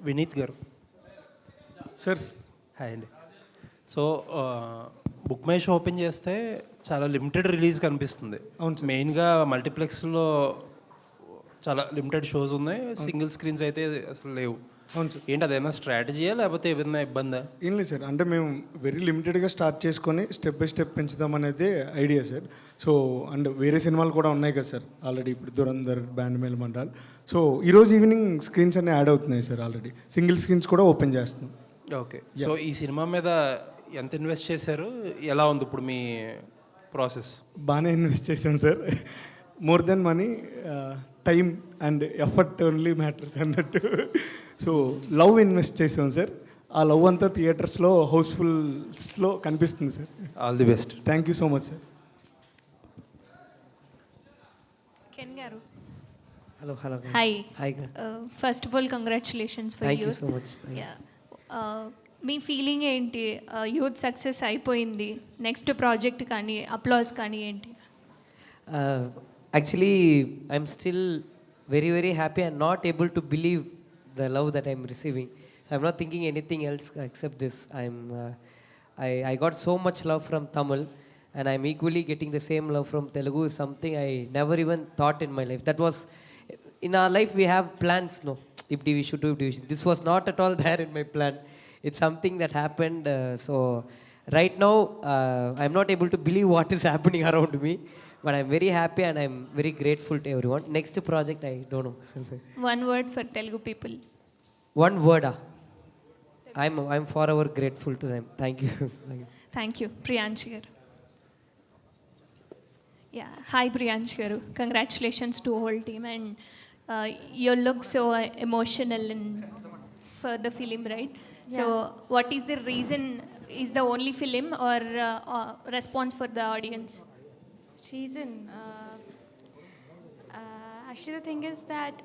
వినీత్ గారు. Sir hi అండి. So book my show open చేస్తే చాలా లిమిటెడ్ రిలీజ్ కనిపిస్తుంది. అవును సార్. మెయిన్గా మల్టీప్లెక్స్లో చాలా లిమిటెడ్ షోస్ ఉన్నాయి, సింగిల్ స్క్రీన్స్ అయితే అసలు లేవు. అవును సార్. ఏంటి అదేమైనా స్ట్రాటజీయా లేకపోతే ఏదైనా ఇబ్బందా? ఏం లేదు సార్, అంటే మేము వెరీ లిమిటెడ్గా స్టార్ట్ చేసుకొని స్టెప్ బై స్టెప్ పెంచుదాం అనేది ఐడియా సార్. సో అండ్ వేరే సినిమాలు కూడా ఉన్నాయి కదా సార్ ఆల్రెడీ, ఇప్పుడు దురంధర్, బ్యాండ్ మేల్ మండాల్. సో ఈరోజు ఈవినింగ్ స్క్రీన్స్ అన్నీ యాడ్ అవుతున్నాయి సార్, ఆల్రెడీ సింగిల్ స్క్రీన్స్ కూడా ఓపెన్ చేస్తున్నాం. ఓకే. సో ఈ సినిమా మీద ఎంత ఇన్వెస్ట్ చేశారు, ఎలా ఉంది ఇప్పుడు మీ ప్రాసెస్? బాగానే ఇన్వెస్ట్ చేశాం sir. More than money, time and effort only matters అన్నట్టు. సో లవ్ ఇన్వెస్ట్ చేసాం సార్. ఆ లవ్ అంతా థియేటర్స్లో హౌస్ఫుల్స్లో కనిపిస్తుంది sir. All the best. Thank you so much sir. Can గారు, Hello. hi. Hi. First of all, congratulations for Thank you. you so much. Thank you. Me feeling ఏంటి? Youth success అయిపోయింది, next project కానీ applause కానీ ఏంటి? Actually, I'm still very, very happy and not able to believe the love that I'm receiving. So I'm not thinking anything else except this. I got so much love from Tamil, and I'm equally getting the same love from Telugu. Is something I never even thought in my life. That was, in our life we have plans, no? If we should do division. This was not at all there in my plan. It's something that happened. So right now, I'm not able to believe what is happening around me. But I'm very happy and I'm very grateful to everyone. Next project, I don't know. One word for Telugu people. One word. I'm forever grateful to them. Thank you. Thank you. Priyansh garu. Yeah. Hi Priyansh garu. Congratulations to whole team, and you look so emotional for the film, right? Yeah. So what is the reason? Is the only film or response for the audience? Reason, actually the thing is that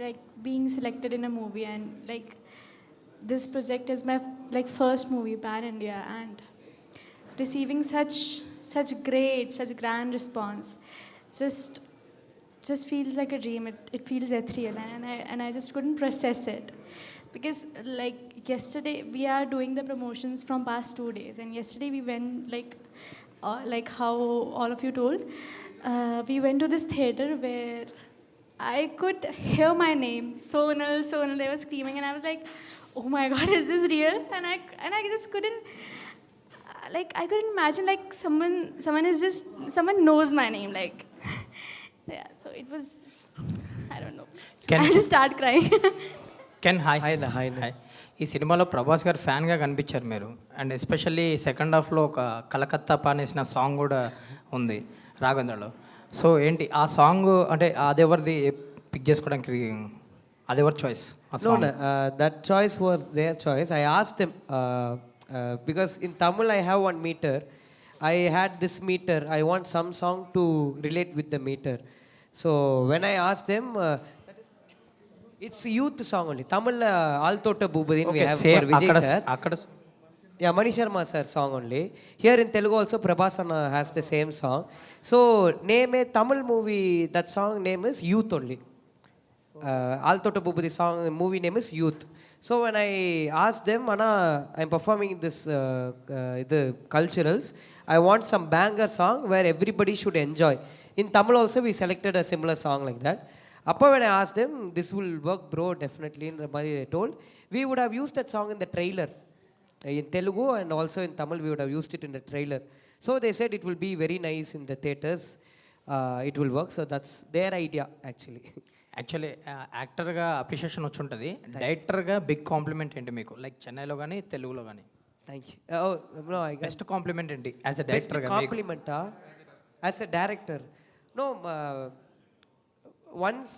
like being selected in a movie, and like this project is my like first movie pan India, and receiving such great, such grand response just feels like a dream. It feels ethereal, and I just couldn't process it, because like yesterday we are doing the promotions from past 2 days, and yesterday we went like how all of you told, we went to this theater where I could hear my name, Sonal. They were screaming, and I was like, oh my God, is this real? And I just couldn't, like I couldn't imagine like someone knows my name, like yeah. So it was, I don't know. I just start crying. Can hi. Hi. ఈ సినిమాలో ప్రభాస్ గారు ఫ్యాన్గా కనిపించారు మీరు, and especially second హాఫ్లో ఒక Calcutta పానేసిన song కూడా ఉంది రాఘవేంద్రలో. So ఏంటి ఆ సాంగ్, అంటే అదెవరిది పిక్ చేసుకోవడానికి, అదెవరి choice? No, that choice was their choice. I asked them because in Tamil I have one meter. I had this meter. I want some song to relate with the meter. So when I asked them, it's youth song only. Tamil Altota Boobadin we have for Vijay sir. Yeah, Mani Sharma sir song only. Here in Telugu also Prabhasana has the same song. So name a Tamil movie, that song name is Youth only. Altota Boobadi song movie name is Youth. So when I asked them, Anna, I'm performing this the culturals. I want some banger song where everybody should enjoy. In Tamil also we selected a similar song like that. When I asked them, this will work bro, definitely, in the money they told, we would have used that song in the trailer. In Telugu and also in Tamil we would have used it in the trailer. So they said it will be very nice in the theaters, it will work. So that's their idea actually. Actually యాక్టర్గా appreciation వచ్చి ఉంటుంది, డైరెక్టర్గా big complement ఏంటి మీకు, like చెన్నైలో కానీ తెలుగులో కానీ? Thank you. Oh no, I got best compliment ఏంటి యాజ్ అ best డైరెక్టర్గా? compliment as a director. No, once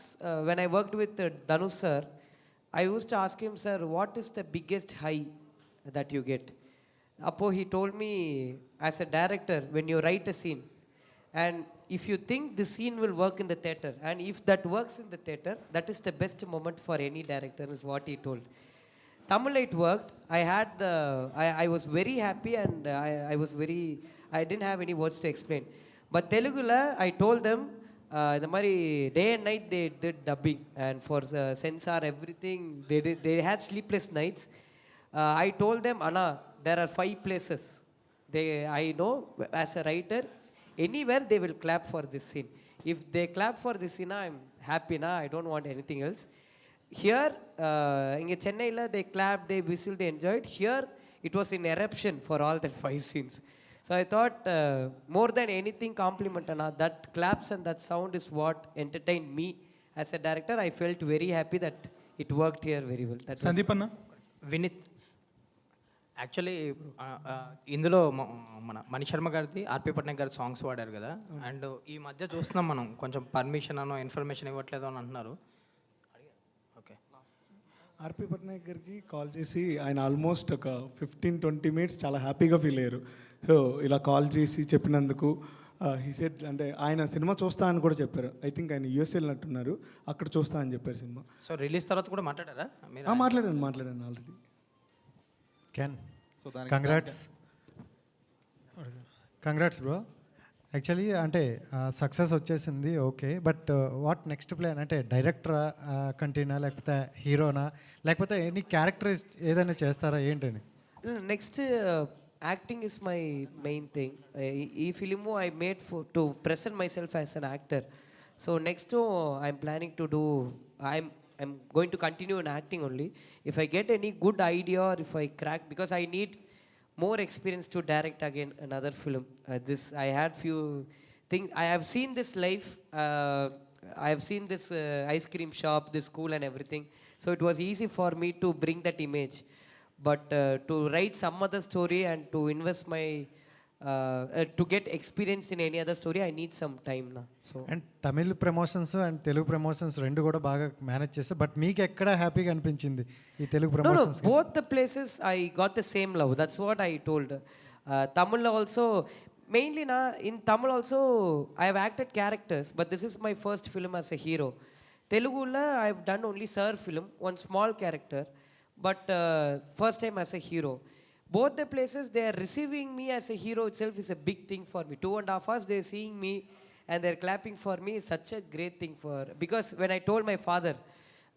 when I worked with Dhanush sir, I used to ask him, sir, what is the biggest high that you get? Appo he told me, as a director, when you write a scene and if you think the scene will work in the theater, and if that works in the theater, that is the best moment for any director, is what he told. Tamil it worked. I was very happy, and I didn't have any words to explain. But Telugula, I told them, இந்த மாதிரி day and night they did dubbing and for censor everything they had sleepless nights. I told them, Anna, there are 5 places. I know as a writer, anywhere they will clap for this scene. If they clap for this scene, I'm happy, na. I don't want anything else. Here, in Chennai, they clapped, they whistled, they enjoyed. Here, it was an eruption for all that 5 scenes. So I thought, more than anything, compliment, Anna. That claps and that sound is what entertained me as a director. I felt very happy that it worked here very well. That was Sandeep అన్న Vineet actually ఇందులో మన మణి శర్మ గారిది ఆర్పి పట్నాయక్ గారి songs వాడారు కదా, and ఈ మధ్య చూస్తున్నాం మనం కొంచెం పర్మిషన్ అనో ఇన్ఫర్మేషన్ ఇవ్వట్లేదు అని అంటున్నారు. ఓకే, ఆర్పి పట్నాయక్ గారికి కాల్ చేసి ఆయన ఆల్మోస్ట్ ఒక 15-20 మినిట్స్ చాలా హ్యాపీగా ఫీల్ అయ్యారు. సో ఇలా కాల్ చేసి చెప్పినందుకు హీ సెడ్, అంటే ఆయన సినిమా చూస్తా అని కూడా చెప్పారు. ఐ థింక్ ఆయన యూఎస్ వెళ్ళినట్టున్నారు, అక్కడ చూస్తా అని చెప్పారు సినిమా. సో రిలీజ్ తర్వాత కూడా మాట్లాడారా మీరు? మాట్లాడాను already. Ken, congrats bro. Actually అంటే సక్సెస్ వచ్చేసింది, okay. But what next plan? అంటే డైరెక్టరా కంటిన్యూ, లేకపోతే హీరోనా, లేకపోతే ఎనీ క్యారెక్టర్ ఏదైనా చేస్తారా ఏంటని? Next acting is my main thing. ఈ film I made to present myself as an actor. So next I'm planning to do, I'm going to continue in acting only. If I get any good idea or if I crack, because I need more experience to direct again another film. I had few things. I have seen this life. I have seen this ice cream shop, this school and everything. So it was easy for me to bring that image. But to write some other story and to invest my to get experience in any other story, I need some time now. So and Tamil promotions and Telugu promotions రెండు కూడా బాగా manage చేస్తారు. But మీకు ఎక్కడ హ్యాపీగా అనిపించింది ఈ Telugu no, promotions? both the places I got the same love. That's what I told. Tamil also, mainly in Tamil also I have acted characters, but this is my first film as a hero. Telugula I have done only Sir film, one small character, but first time as a hero. Both the places they are receiving me as a hero itself is a big thing for me. 2.5 hours they are seeing me and they are clapping for me is such a great thing because when I told my father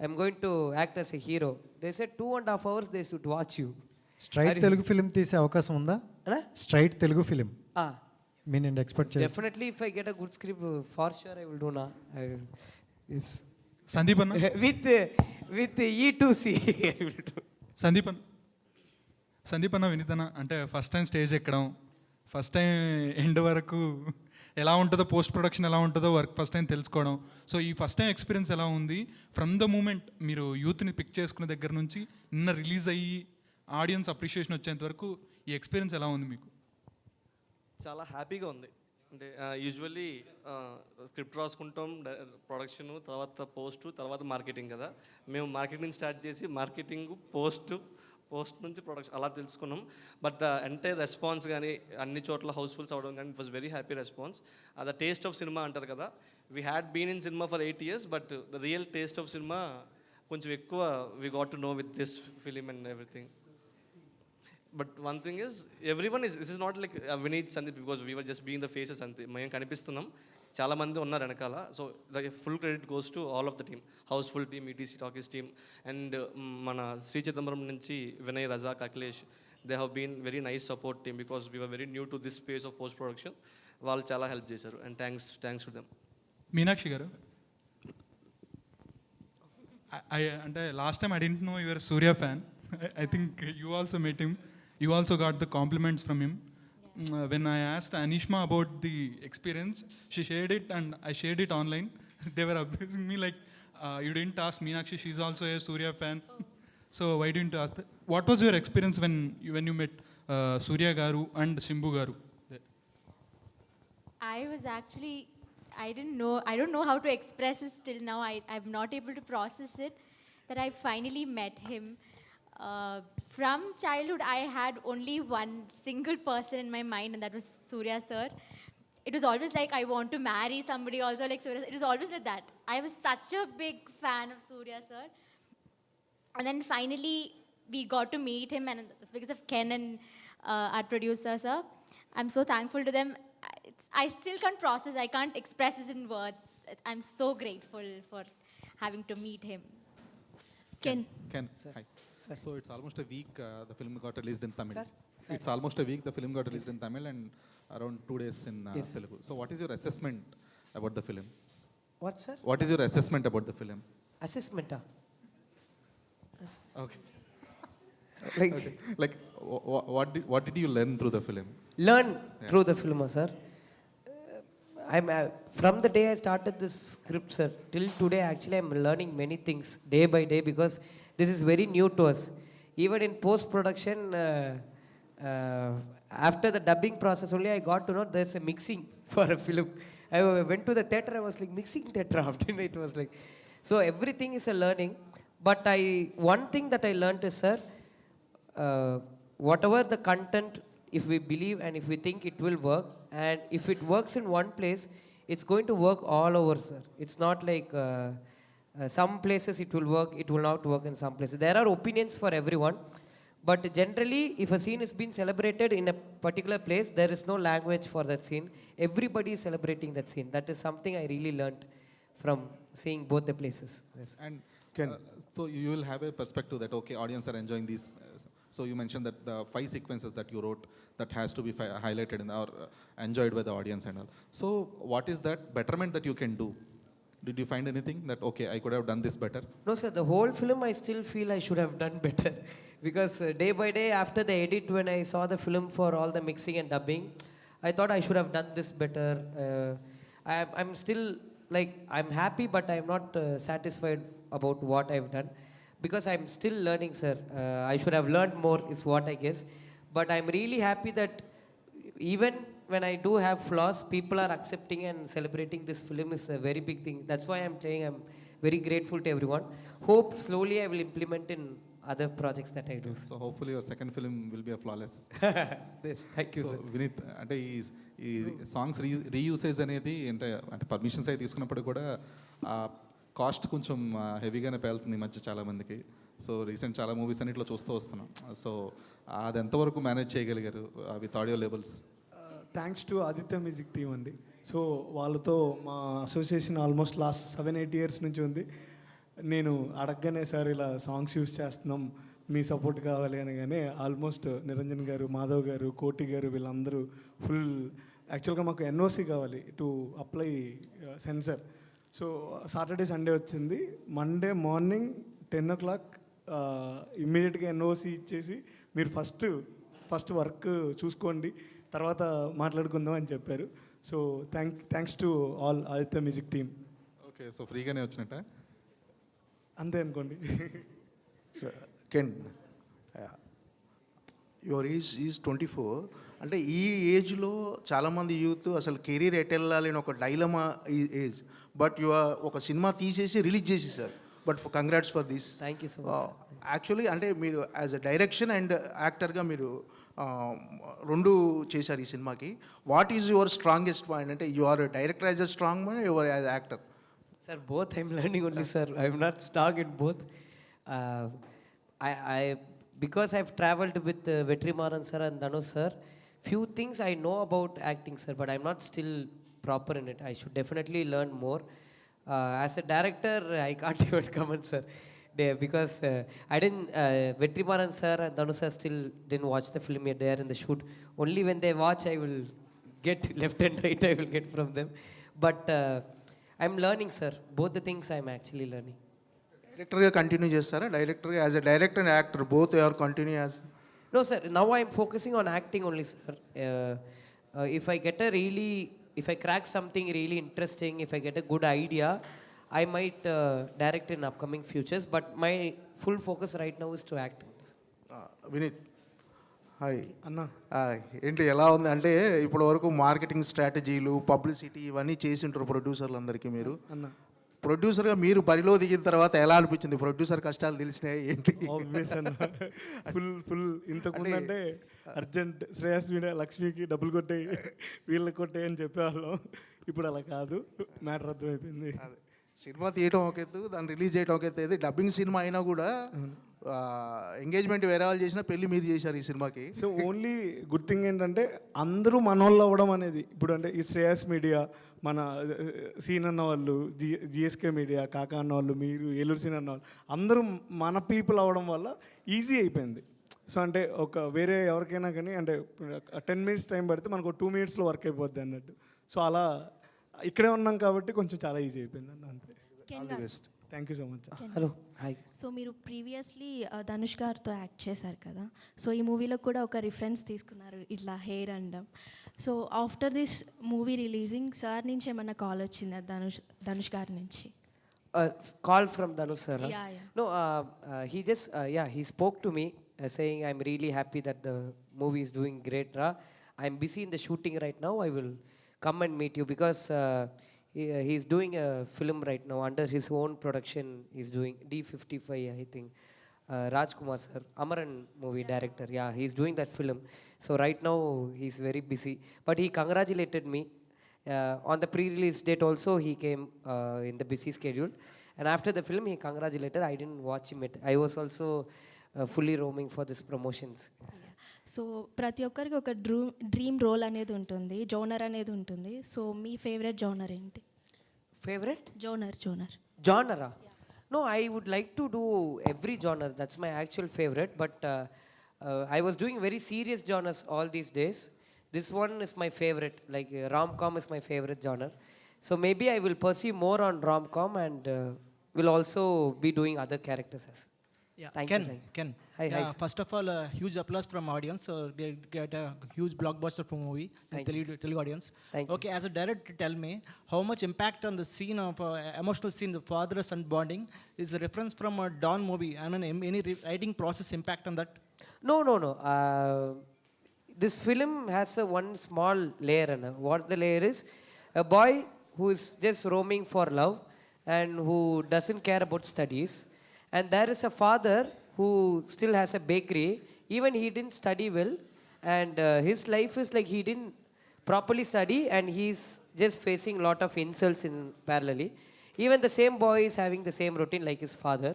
I'm going to act as a hero, they said 2.5 hours they should watch you. Straight Telugu film తీసే అవకాశం ఉందా? Straight Telugu film మీ నేను expect చేస్తాను. Definitely if I get a good script, for sure I will do na. Sandeep అన్న with E2C I will do. Sandeep అన్న వినీత్ అన్న, అంటే first time stage ఎక్కడం, ఫస్ట్ టైం ఎండ్ వరకు ఎలా ఉంటుందో, పోస్ట్ ప్రొడక్షన్ ఎలా ఉంటుందో వర్క్ ఫస్ట్ టైం తెలుసుకోవడం. సో ఈ ఫస్ట్ టైం ఎక్స్పీరియన్స్ ఎలా ఉంది? ఫ్రమ్ ద మూమెంట్ మీరు యూత్ని పిక్ చేసుకునే దగ్గర నుంచి నిన్న రిలీజ్ అయ్యి ఆడియన్స్ అప్రిషియేషన్ వచ్చేంత వరకు ఈ ఎక్స్పీరియన్స్ ఎలా ఉంది మీకు? చాలా హ్యాపీగా ఉంది. అంటే యూజువల్లీ స్క్రిప్ట్ రాసుకుంటాం, ప్రొడక్షన్, తర్వాత పోస్టు, తర్వాత మార్కెటింగ్ కదా. మేము మార్కెటింగ్ స్టార్ట్ చేసి మార్కెటింగ్, పోస్ట్ నుంచి ప్రొడక్షన్ అలా తెలుసుకున్నాం. బట్ ద ఎంటైర్ రెస్పాన్స్ కానీ అన్ని చోట్ల హౌస్ఫుల్స్ అవ్వడం కానీ it was very happy response. The taste of cinema అంటారు కదా, we had been in cinema for 8 years, but the real taste of cinema కొంచెం ఎక్కువ we got to know with this film and everything. But one thing is everyone is, this is not like Vineeth Sandeep because we were just being the faces అంతే. మేము కనిపిస్తున్నాం, చాలామంది ఉన్నారు వెనకాల. So the full credit goes to all of the team, housefull team, ETC talkies team, and మన శ్రీ చిదంబరం నుంచి Vinay, Razak, Akhilesh, they have been very nice support team because we were very new to this space of post production. వాళ్ళు చాలా help చేశారు and thanks to them. Meenakshi garu, అంటే last time I didn't know your Surya fan. I think you also met him, you also got the compliments from him. When I asked Anishma about the experience, she shared it and I shared it online. They were abusing me like, you didn't ask Meenakshi, she's also a Surya fan. So why didn't you ask that? What was your experience when you met Surya Garu and Shimbu Garu? I was actually, I don't know how to express it till now. I'm not able to process it, that I finally met him. From childhood, I had only one single person in my mind, and that was Surya sir. It was always like I want to marry somebody also like Surya. It was always like that. I was such a big fan of Surya sir. And then finally, we got to meet him, and it's because of Ken and our producer sir. I'm so thankful to them. I still can't process, I can't express this in words. I'm so grateful for having to meet him. Ken. Ken, hi. So it's almost a week the film got released in Tamil. Sir? It's almost a week the film got released in Tamil and around 2 days in Yes. Telugu. So what is your assessment about the film? What, sir? What is your assessment about the film? Assessment. Okay. Like, Like what did you learn through the film? learn through the film, sir. I'm from the day I started this script, sir, till today. Actually, I'm learning many things day by day because this is very new to us. Even in post production, after the dubbing process, only I got to know there's a mixing for a film. I went to the theater. I was like mixing theater. After it was like, so everything is a learning. But one thing that I learned is, sir, whatever the content, if we believe and if we think it will work, and if it works in one place, it's going to work all over, sir. It's not like some places it will work, it will not work in some places. There are opinions for everyone, but generally, if a scene is being celebrated in a particular place, there is no language for that scene. Everybody is celebrating that scene. That is something I really learned from seeing both the places. Yes. And so you will have a perspective that okay, audience are enjoying these. So you mentioned that the 5 sequences that you wrote that has to be highlighted in or enjoyed by the audience and all. So what is that betterment that you can do? Did you find anything that okay, I could have done this better? No, sir, the whole film I still feel I should have done better because day by day after the edit, when I saw the film for all the mixing and dubbing, I thought I should have done this better. I'm still like, I'm happy, but I'm not satisfied about what I've done because I'm still learning, sir. I should have learned more is what I guess. But I'm really happy that even when I do have flaws, people are accepting and celebrating this film is a very big thing. That's why I'm saying I'm very grateful to everyone. Hope slowly I will implement in other projects that I do. So hopefully your second film will be a flawless. Yes, thank you, so sir. Vineeth అంటే ఈ songs రీయూసేజ్ అనేది అంటే permissions అవి తీసుకున్నప్పుడు కూడా cost కొంచెం హెవీగానే పేలుతుంది ఈ మధ్య చాలామందికి. సో రీసెంట్ చాలా మూవీస్ అన్నిట్లో చూస్తూ వస్తున్నాం. సో అది ఎంతవరకు మేనేజ్ చేయగలిగారు with audio labels? Thanks to Aditya music team అండి. సో వాళ్ళతో మా అసోసియేషన్ ఆల్మోస్ట్ లాస్ట్ 7-8 ఇయర్స్ నుంచి ఉంది. నేను అడగగానే సార్ ఇలా సాంగ్స్ యూస్ చేస్తున్నాం, మీ సపోర్ట్ కావాలి అనగానే ఆల్మోస్ట్ నిరంజన్ గారు, మాధవ్ గారు, కోటి గారు వీళ్ళందరూ ఫుల్ యాక్చువల్గా మాకు ఎన్ఓసి కావాలి to apply sensor. So Saturday Sunday వచ్చింది. మండే మార్నింగ్ 10 o'clock ఇమ్మీడియట్గా ఎన్ఓసి ఇచ్చేసి మీరు ఫస్ట్ వర్క్ చూసుకోండి, తర్వాత మాట్లాడుకుందాం అని చెప్పారు. So thanks to all Aditya music team. Okay, so ఫ్రీగానే వచ్చినట్ట అంతే అనుకోండి. Can, your is 24. అంటే ఈ ఏజ్లో చాలామంది యూత్ అసలు కెరీర్ ఎట్ వెళ్ళాలి అని ఒక డైలమా ఏజ్. బట్ ఒక సినిమా తీసేసి రిలీజ్ చేసేసారు. But congrats for this. Thank you so much. Actually అంటే మీరు యాజ్ అ డైరెక్షన్ అండ్ యాక్టర్గా మీరు రెండు చేశారు ఈ సినిమాకి. What is your strongest point? అంటే you are director as a strong point, your as actor? Sir, both I'm learning only, sir. I'm not strong in both. Because I've traveled with Vetrimaran sir and Dhanush sir, few things I know about acting, sir, but I'm not still proper in it. I should definitely learn more. As a director, I can't even comment, sir. Because I didn't, Vetrimaran sir and Dhanush sir still didn't watch the film yet. They are in the shoot. Only when they watch, I will get left and right, I will get from them. But I'm learning, sir. Both the things I'm actually learning. డైరెక్టర్గా continue చేస్తారా? డైరెక్టర్గా as a director and actor both are continue as? No, sir. Now I'm focusing on acting only, sir. If I crack something really interesting, if I get a good idea, I might direct in upcoming futures. But my full focus right now is to act. Vineeth, hi అన్న. ఏంటి ఎలా ఉంది? అంటే ఇప్పటి వరకు marketing స్ట్రాటజీలు, publicity ఇవన్నీ చేసి ఉంటారు ప్రొడ్యూసర్లు అందరికీ. మీరు అన్న ప్రొడ్యూసర్గా మీరు బరిలో దిగిన తర్వాత ఎలా అనిపించింది? ప్రొడ్యూసర్ కష్టాలు తెలిసినాయి ఏంటి? ఆబ్వియస్ అన్న, ఫుల్ ఇంతకుముందు అంటే అర్జెంట్ శ్రేయస్ మీడియా లక్ష్మికి డబ్బులు కొట్టాయి, వీళ్ళకి కొట్టాయి అని చెప్పేవాళ్ళం. ఇప్పుడు అలా కాదు, మ్యాటర్ అర్థమైపోయింది. సినిమా తీయటం ఒక ఎత్తు, దాన్ని రిలీజ్ చేయడం ఒక ఎత్తు. ఇది డబ్బింగ్ సినిమా అయినా కూడా ఎంగేజ్మెంట్ వేరే వాళ్ళు చేసినా పెళ్లి మీరు చేశారు ఈ సినిమాకి. సో ఓన్లీ గుడ్ థింగ్ ఏంటంటే అందరూ మనోళ్ళు అవ్వడం అనేది. ఇప్పుడు అంటే ఈ శ్రేయస్ మీడియా, మన సీన్ అన్న వాళ్ళు, జిఎస్కే మీడియా, కాకా అన్న వాళ్ళు, మీరు ఏలూరు సీన్ అన్న వాళ్ళు, అందరూ మన పీపుల్ అవ్వడం వల్ల ఈజీ అయిపోయింది. సో అంటే ఒక వేరే ఎవరికైనా కానీ అంటే 10 minutes టైం పడితే మనకు 2 minutesలో వర్క్ అయిపోద్ది అన్నట్టు. సో అలా ఇక్కడే ఉన్నాం కాబట్టి కొంచెం చాలా ఈజీ అయిపోయింది అన్న, అంతే. All the best. Thank you so much. Hello, hi. So మీరు ప్రీవియస్లీ ధనుష్ గారితో యాక్ట్ చేశారు కదా, సో ఈ మూవీలో కూడా ఒక రిఫరెన్స్ తీసుకున్నారు ఇట్లా హెయిర్ అండం. So after this movie releasing sir నుంచి ఏమన్నా కాల్ వచ్చిందా ధనుష్ గారి నుంచి? Call from Dhanush sir? Yeah, yeah. No, he just, he spoke to me saying, I'm really happy that the movie is doing great, Ra. I'm busy in the shooting right now. I will come and meet you because he's doing a film right now under his own production. He's doing D55, I think. Rajkumar sir, Amaran movie director. Yeah, he's doing that film. So right now he's very busy. But he congratulated me. On the pre-release date also he came in the busy schedule. And after the film he congratulated. I didn't watch him yet. I was also fully roaming for this promotions. So ప్రతి ఒక్కరికి ఒక dream role అనేది ఉంటుంది, genre అనేది ఉంటుంది. So మీ favourite genre ఏంటి? Favorite? Genre. Genre? No, I would like to do every genre. That's my actual favorite. But I was doing very serious genres all these days. This one is my favorite. Like rom-com is my favorite genre. So maybe I will pursue more on rom-com and will also be doing other characters as. Yeah, Thank Ken. you. Ken. Hi, Yeah, hi. first of all, huge applause from audience. Get a huge blockbuster from movie, Thank Telugu audience. Thank Okay, as a director, tell me how much impact on the scene of emotional scene, the father-son bonding, is a reference from a Dawn movie. I mean, any writing process impact on that? No. This film has a one small layer. What the layer is, a boy who is just roaming for love and who doesn't care about studies. And there is a father who still has a bakery. Even he didn't study well. And his life is like he didn't properly study and he's just facing a lot of insults in parallelly. Even the same boy is having the same routine like his father.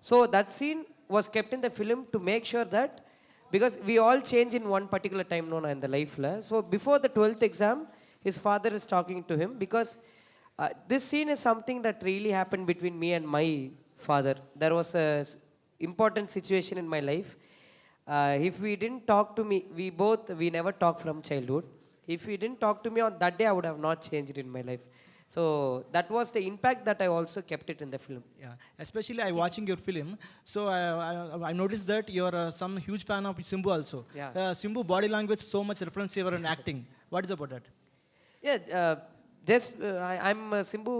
So that scene was kept in the film to make sure that, because we all change in one particular time in the life. So before the 12th exam, his father is talking to him because this scene is something that really happened between me and my father. There was a important situation in my life. If we didn't talk to me, we never talked from childhood. If he didn't talk to me on that day, I would have not changed in my life. So that was the impact that I also kept it in the film. Yeah, especially I watching your film. So I noticed that you're some huge fan of Simbu also. Yeah. Simbu body language so much reference here in acting. What is about that? Yeah, I'm a Simbu.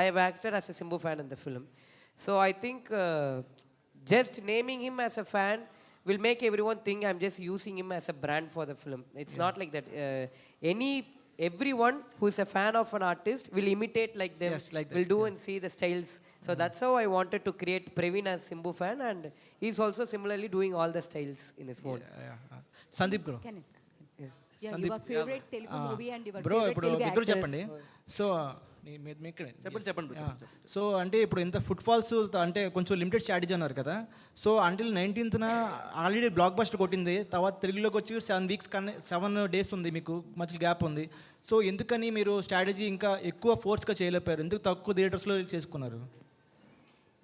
I have acted as a Simbu fan in the film. So I think just naming him as a fan will make everyone think I'm just using him as a brand for the film. It's not like that. Everyone who is a fan of an artist will imitate like them, Yes, like that, will do and see the styles. So that's how I wanted to create Praveen as Simbu fan, and he's also similarly doing all the styles in his own. Sandeep bro. Your favorite Telugu movie and your Bro, favorite ఇప్పుడు Telugu ఇద్దరు actors. చెప్పండి. So చెప్పండి. So అంటే ఇప్పుడు ఇంత foot falls అంటే కొంచెం limited strategy అన్నారు కదా. So until 19th already block buster కొట్టింది, తర్వాత తెలుగులోకి వచ్చి 7 weeks కానీ 7 days ఉంది, మీకు మధ్య గ్యాప్ ఉంది. సో ఎందుకని మీరు స్ట్రాటజీ ఇంకా ఎక్కువ ఫోర్స్గా చేయలేపారు? ఎందుకు తక్కువ థియేటర్స్లో చేసుకున్నారు?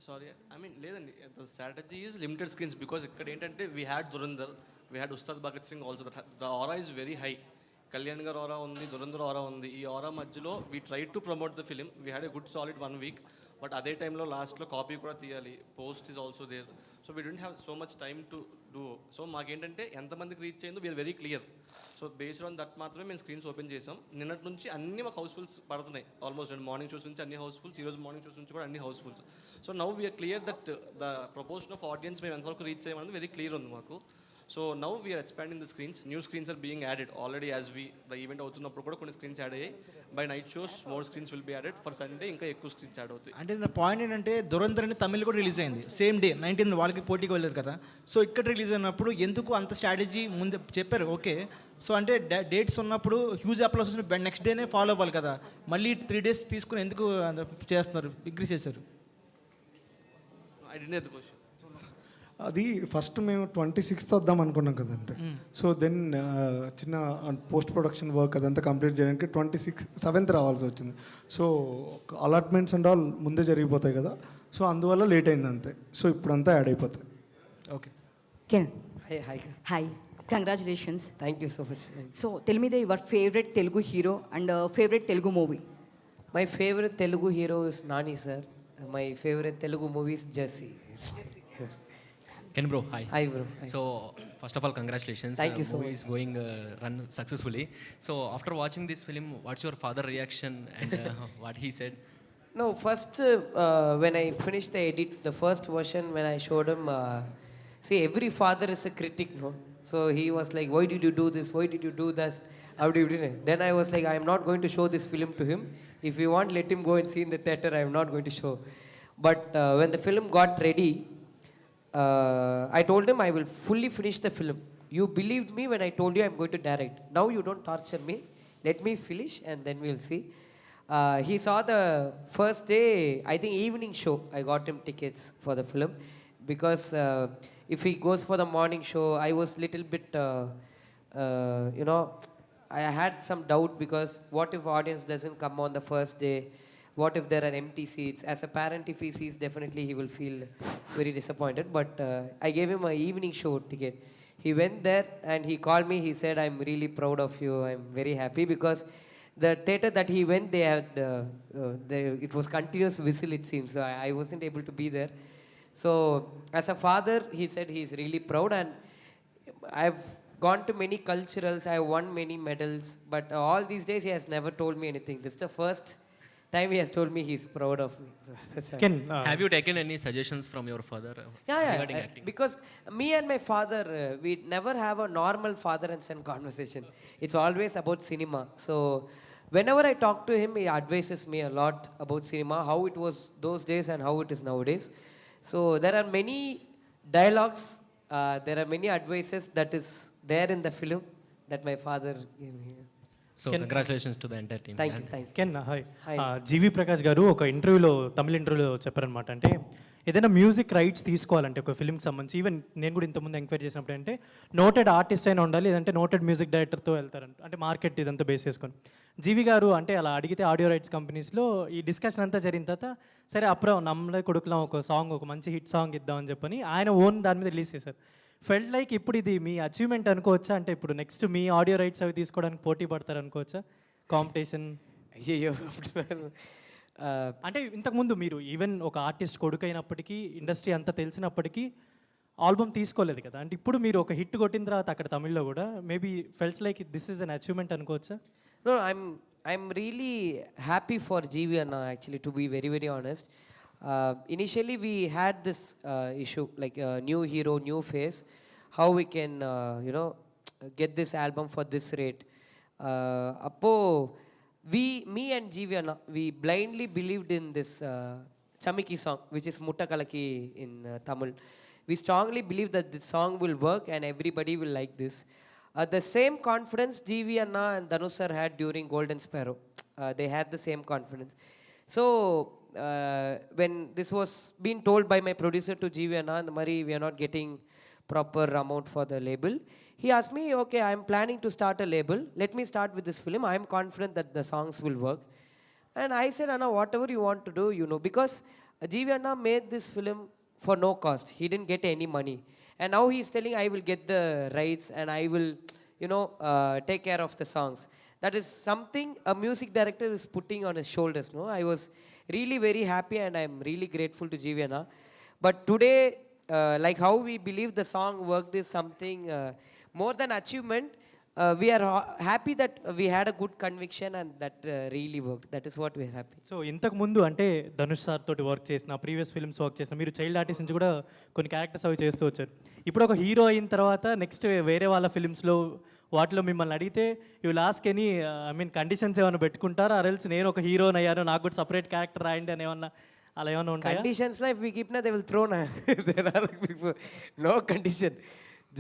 సారీ, ఐ మీన్ లేదండి, the strategy is limited screens because ఇక్కడ ఏంటంటే we had Dhurandhar, we had Ustaad Bhagat Singh also. The aura is very high. Kalyan garu aura ఉంది, దురంధర్ ఆరా ఉంది. ఈ ఆరా మధ్యలో we try to promote the film. We had a good solid 1 week. But అదే టైంలో లాస్ట్లో copy కూడా తీయాలి, post is also there. So we don't have so much time to do. So మాకేంటంటే ఎంతమందికి రీచ్ అయిందో we are very clear. So based on that మాత్రమే మేము స్క్రీన్స్ ఓపెన్ చేసాం. నిన్నటి నుంచి అన్ని మాకు హౌస్ఫుల్స్ పడుతున్నాయి. ఆల్మోస్ట్ మార్నింగ్ షోస్ నుంచి అన్ని హౌస్ఫుల్స్, ఈరోజు మార్నింగ్ షోస్ నుంచి కూడా అన్ని housefuls. So now we are clear that the proportion of audience మేము ఎంతవరకు రీచ్ అయ్యామన్నది వెరీ క్లియర్ ఉంది మాకు. So now we are expanding the screens, new screens are being added already as the event అవుతున్నప్పుడు కూడా కొన్ని స్క్రీన్స్ యాడ్ అయ్యాయి. By night shows more screens will be added, for Sunday ఇంకా ఎక్కువ స్క్రీన్స్ యాడ్ అవుతాయి. అంటే నా పాయింట్ ఏంటంటే దురంధర్ అని తమిళ్ కూడా రిలీజ్ అయింది సేమ్ డే 19 వాళ్ళకి పోటీకి వెళ్ళారు కదా. సో ఇక్కడ రిలీజ్ అయినప్పుడు ఎందుకు అంత స్ట్రాటజీ ముందే చెప్పారు ఓకే. సో అంటే డేట్స్ ఉన్నప్పుడు హ్యూజ్ అప్లోస్ నెక్స్ట్ డేనే ఫాలో అవ్వాలి కదా, మళ్ళీ 3 days తీసుకుని ఎందుకు చేస్తున్నారు, అగ్రీ చేశారు? I didn't get the question. అది ఫస్ట్ మేము 26th వద్దాం అనుకున్నాం కదండి. సో దెన్ చిన్న పోస్ట్ ప్రొడక్షన్ వర్క్ అదంతా కంప్లీట్ చేయడానికి 7th రావాల్సి వచ్చింది. సో అలాట్మెంట్స్ అండ్ ఆల్ ముందే జరిగిపోతాయి కదా, సో అందువల్ల లేట్ అయింది అంతే. సో ఇప్పుడంతా యాడ్ అయిపోతాయి. Okay. Ken, Hi. hi. Congratulations. Thank you so much. So tell me your favorite Telugu hero and favorite Telugu movie. My favorite Telugu hero is Nani sir. My favorite Telugu movie is Jesse. Ken bro, hi. Hi bro. Hi. So first of all, congratulations. Thank you so movie much. is going run successfully. So after watching this film, what's your father reaction and what he said? No, first when I finished the edit, the first version when I showed him, see every father is a critic, no? So he was like, why did you do this? Why did you do that? How did you do it? Then I was like, I am not going to show this film to him. If you want, let him go and see in the theater. I am not going to show. But when the film got ready, I told him I will fully finish the film. You believed me when I told you I'm going to direct. Now you don't torture me. Let me finish and then we'll see. He saw the first day, I think evening show, I got him tickets for the film. Because if he goes for the morning show, I was little bit, I had some doubt because what if audience doesn't come on the first day? What if there are empty seats? As a parent, if he sees, definitely he will feel very disappointed. But I gave him an evening show ticket. He went there and he called me. He said, I'm really proud of you. I'm very happy because the theater that he went, they had, it was continuous whistle it seems. So I wasn't able to be there. So as a father, he said he's really proud, and I've gone to many culturals, I won many medals, but all these days he has never told me anything. This is the first time he has told me he's proud of me. Ken, have you taken any suggestions from your father regarding acting? Because me and my father, we never have a normal father and son conversation. It's always about cinema. So whenever I talk to him, he advises me a lot about cinema, how it was those days and how it is nowadays. So there are many dialogues, there are many advices that is there in the film that my father gave me. So congratulations to the entire team. Thank you, thank you. Can hi. GV Prakash garu ఒక ఇంటర్వ్యూలో తమిళ ఇంటర్వ్యూలో చెప్పారనమాట. అంటే ఏదైనా music rights తీసుకోవాలంటే ఒక ఫిల్మ్కి సంబంధించి, even నేను కూడా ఇంతకుముందు ఎంక్వైరీ చేసినప్పుడు అంటే నోటెడ్ ఆర్టిస్ట్ అయినా ఉండాలి, లేదంటే నోటెడ్ మ్యూజిక్ డైరెక్టర్తో వెళ్తారంట, అంటే మార్కెట్ ఇదంతా బేస్ చేసుకొని. జీవి గారు అంటే అలా అడిగితే ఆడియో రైట్స్ కంపెనీస్లో ఈ డిస్కషన్ అంతా జరిగిన తర్వాత సరే అప్పుడే నమ్మలే కొడుకులం ఒక సాంగ్, ఒక మంచి హిట్ సాంగ్ ఇద్దామని చెప్పని ఆయన ఓన్ దాని మీద రిలీజ్ చేశారు. ఫెల్ట్ లైక్ ఇప్పుడు ఇది మీ అచీవ్మెంట్ అనుకోవచ్చా? అంటే ఇప్పుడు నెక్స్ట్ మీ ఆడియో రైట్స్ అవి తీసుకోవడానికి పోటీ పడతారు అనుకోవచ్చా? కాంపిటీషన్ అయ్యో. అంటే ఇంతకుముందు మీరు ఈవెన్ ఒక ఆర్టిస్ట్ కొడుకు అయినప్పటికీ, ఇండస్ట్రీ అంతా తెలిసినప్పటికీ ఆల్బమ్ తీసుకోలేదు కదా. అంటే ఇప్పుడు మీరు ఒక హిట్ కొట్టిన తర్వాత అక్కడ తమిళ్లో కూడా maybe felts like this is an achievement అనుకోవచ్చా? No, I'm really happy for GV Anna actually, to be very very honest. Initially we had this issue like new hero, new face, how we can get this album for this rate. Me and GV Anna, we blindly believed in this Chamiki song, which is Mutta Kalaki in Tamil. We strongly believe that this song will work and everybody will like this. The same confidence GV Anna and Dhanush sir had during Golden Sparrow. They had the same confidence. So when this was being told by my producer to GV Anna, and Mari, we are not getting proper amount for the label, he asked me, okay, I am planning to start a label. Let me start with this film. I am confident that the songs will work. And I said, Anna, whatever you want to do, because GV Anna made this film for no cost. He didn't get any money. And now he is telling, I will get the rights and I will, take care of the songs. That is something a music director is putting on his shoulders. No, I was really very happy and I am really grateful to GV Anna. But today, like how we believe the song worked is something more than achievement. we are happy that we had a good conviction and that really worked. That is what we are happy. So ఇంతకు ముందు అంటే Dhanush sir తోటి work చేసిన previous films work చేసిన మీరు child artist నుంచి కూడా కొన్ని క్యారెక్టర్స్ అవి చేస్తూ వచ్చారు. ఇప్పుడు ఒక హీరో అయిన తర్వాత నెక్స్ట్ వేరే వాళ్ళ ఫిల్మ్స్లో వాటిలో మిమ్మల్ని అడిగితే యూ లాస్ట్ ఎనీ కండిషన్స్ ఏమైనా పెట్టుకుంటారా? అరెల్స్ నేను ఒక హీరోని అయ్యాను నాకు కూడా సపరేట్ క్యారెక్టర్ రాయండి అని ఏమన్నా అలా ఏమైనా ఉంటాయి? Conditions if we keep na, they will throw na. There are like people, no condition.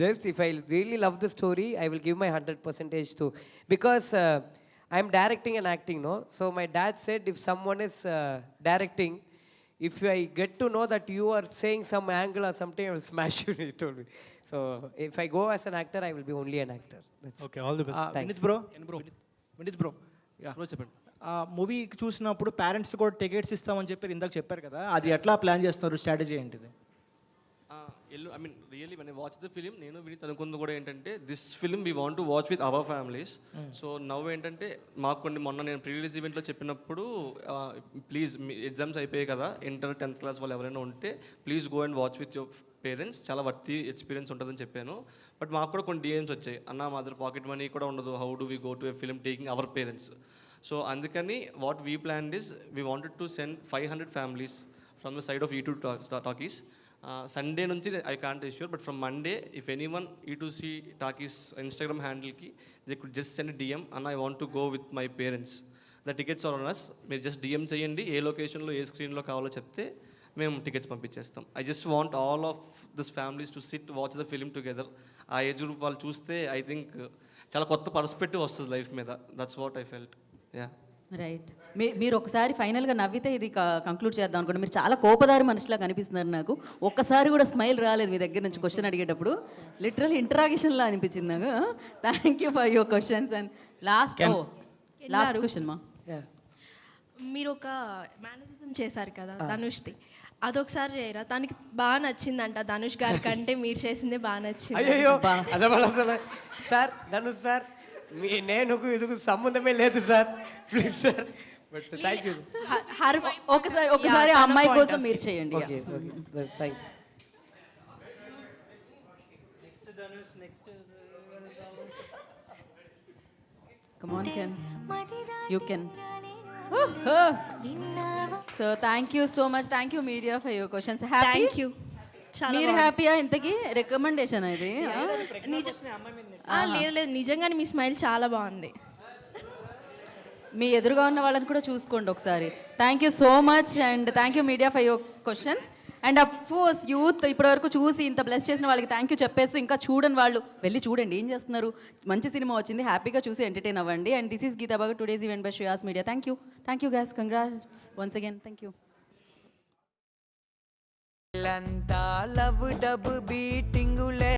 Just if I really love the story, I will give my 100% to, because I'm directing and acting, no. So my dad said if someone is directing, if I get to know that you are saying some angle or something, I will smash you. He told me. So if I go as an actor, I will be only an actor. That's okay, all the best. Vineeth bro Vineeth bro చెప్పండి. Movie చూసినప్పుడు parents కూడా tickets ఇస్తామని చెప్పారు, ఇందాక చెప్పారు కదా, అది ఎట్లా ప్లాన్ చేస్తున్నారు, స్ట్రాటజీ ఏంటిది? I mean really when I watch the film నేను వినీత్ అనుకుంది కూడా ఏంటంటే this film we want to watch with our families. So నవ్వు ఏంటంటే మాకు కొన్ని మొన్న నేను ప్రీ రిలీజ్ ఈవెంట్లో చెప్పినప్పుడు ప్లీజ్ మీ ఎగ్జామ్స్ అయిపోయాయి కదా, ఇంటర్ 10th క్లాస్ వాళ్ళు ఎవరైనా ఉంటే please go and watch with your parents, చాలా వర్తి ఎక్స్పీరియన్స్ ఉంటుందని చెప్పాను. బట్ మాకు కూడా కొన్ని డిఎమ్స్ వచ్చాయి, అన్న మా దగ్గర పాకెట్ మనీ కూడా ఉండదు, how do we go to a film taking our parents. So అందుకని what we plan is we wanted to send 500 families from the side of E2 talkies. Sunday నుంచి I can't assure, but from Monday if any one E2C talkies Instagram హ్యాండిల్కి they could just send DM అన్న I want to go with my parents, the tickets are on us. మీరు just DM చేయండి, ఏ లొకేషన్లో ఏ స్క్రీన్లో కావాలో చెప్తే మేము tickets పంపించేస్తాం. I just want all of this families to sit watch the film together. ఆ ఏజ్ గ్రూప్ వాళ్ళు చూస్తే ఐ థింక్ చాలా కొత్త పర్స్పెక్టివ్ వస్తుంది లైఫ్ మీద. That's what I felt. Yeah right. మీరు ఒకసారి ఫైనల్గా నవ్వితే ఇది కంక్లూడ్ చేద్దాం అనుకోండి. మీరు చాలా కోపదారి మనిషిలా కనిపిస్తున్నారు నాకు. ఒక్కసారి కూడా స్మైల్ రాలేదు మీ దగ్గర నుంచి క్వశ్చన్ అడిగేటప్పుడు. లిటరల్ ఇంటరాగేషన్లా అనిపించింది నాకు. Thank you for your questions. And last question మా, మీరు ఒక మేనరిజం చేశారు కదా ధనుష్ది, అదొకసారి చేయరా? తనకి బాగా నచ్చిందంట ధనుష్ గారి కంటే మీరు చేసిందే బాగా నచ్చింది. అయ్యో అసలు సార్ ధనుష్ సార్ నేను ఇదికు సంబంధమే లేదు sir, please sir. But thank you. ఒకసారి ఆ అమ్మాయి కోసం మీరు చేయండి. Okay okay thanks. Come on, Ken. You can. So thank you so much. Thank you media for your questions. Happy? Thank you. మీరు హ్యాపీయా? ఇంతకీ రికమెండేషన్ ఇది? లేదు లేదు, నిజంగానే మీ స్మైల్ చాలా బాగుంది. మీ ఎదురుగా ఉన్న వాళ్ళని కూడా చూసుకోండి ఒకసారి. Thank you so much and thank you media for your questions. And of course youth ఇప్పటివరకు చూసి ఇంత బ్లెస్ చేసిన వాళ్ళకి థ్యాంక్ యూ చెప్పేస్తూ, ఇంకా చూడని వాళ్ళు వెళ్ళి చూడండి, ఏం చేస్తున్నారు, మంచి సినిమా వచ్చింది, హ్యాపీగా చూసి ఎంటర్టైన్ అవ్వండి. అండ్ దిస్ ఈస్ గీతా బాగా today's event by Shreyas media. Thank you guys, congrats once again. Thank you. Love dub బీటింగులే